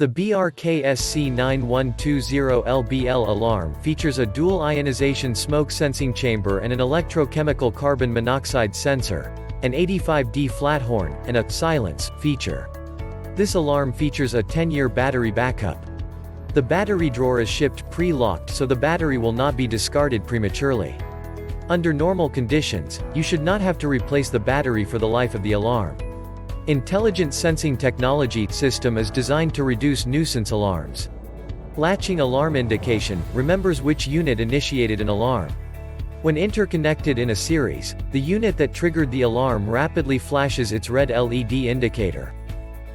The BRK SC9120LBL alarm features a dual ionization smoke sensing chamber and an electrochemical carbon monoxide sensor, an 85D flat horn, and a silence feature. This alarm features a 10-year battery backup. The battery drawer is shipped pre-locked so the battery will not be discarded prematurely. Under normal conditions, you should not have to replace the battery for the life of the alarm. Intelligent sensing technology system is designed to reduce nuisance alarms. Latching alarm indication remembers which unit initiated an alarm. When interconnected in a series, the unit that triggered the alarm rapidly flashes its red LED indicator.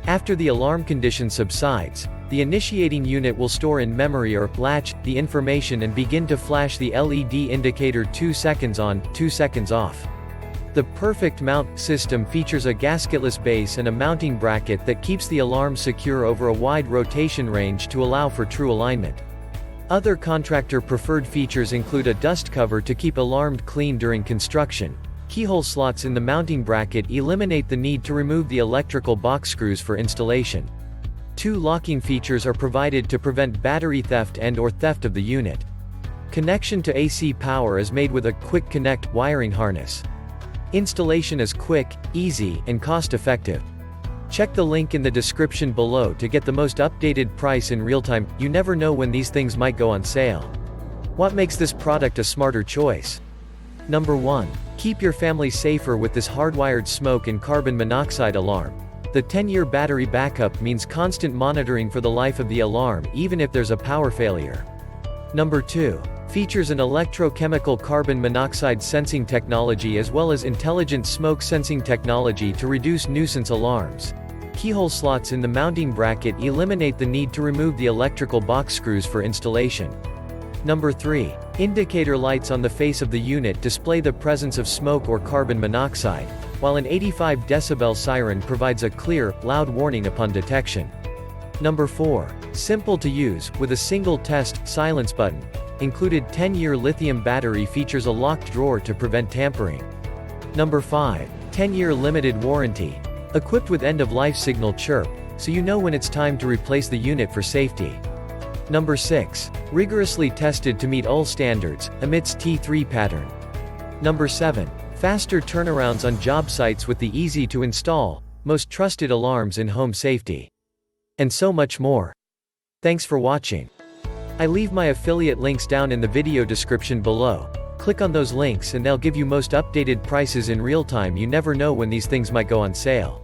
After the alarm condition subsides, the initiating unit will store in memory or latch the information and begin to flash the LED indicator 2 seconds on, 2 seconds off. The perfect mount system features a gasketless base and a mounting bracket that keeps the alarm secure over a wide rotation range to allow for true alignment. Other contractor-preferred features include a dust cover to keep alarmed clean during construction. Keyhole slots in the mounting bracket eliminate the need to remove the electrical box screws for installation. 2 locking features are provided to prevent battery theft and/or theft of the unit. Connection to AC power is made with a quick connect wiring harness. Installation is quick, easy, and cost-effective. Check the link in the description below to get the most updated price in real time. You never know when these things might go on sale. What makes this product a smarter choice? Number 1. Keep your family safer with this hardwired smoke and carbon monoxide alarm. The 10-year battery backup means constant monitoring for the life of the alarm even if there's a power failure. Number 2. Features an electrochemical carbon monoxide sensing technology as well as intelligent smoke sensing technology to reduce nuisance alarms. Keyhole slots in the mounting bracket eliminate the need to remove the electrical box screws for installation. Number 3. Indicator lights on the face of the unit display the presence of smoke or carbon monoxide, while an 85 decibel siren provides a clear, loud warning upon detection. Number 4. Simple to use, with a single test silence button. Included 10-year lithium battery features a locked drawer to prevent tampering. Number 5. 10-year limited warranty. Equipped with end-of-life signal chirp, so you know when it's time to replace the unit for safety. Number 6. Rigorously tested to meet all standards, Emits T3 pattern. Number 7. Faster turnarounds on job sites with the easy-to-install, most trusted alarms in home safety. And so much more. Thanks for watching. I leave my affiliate links down in the video description below. Click on those links and they'll give you most updated prices in real time. You never know when these things might go on sale.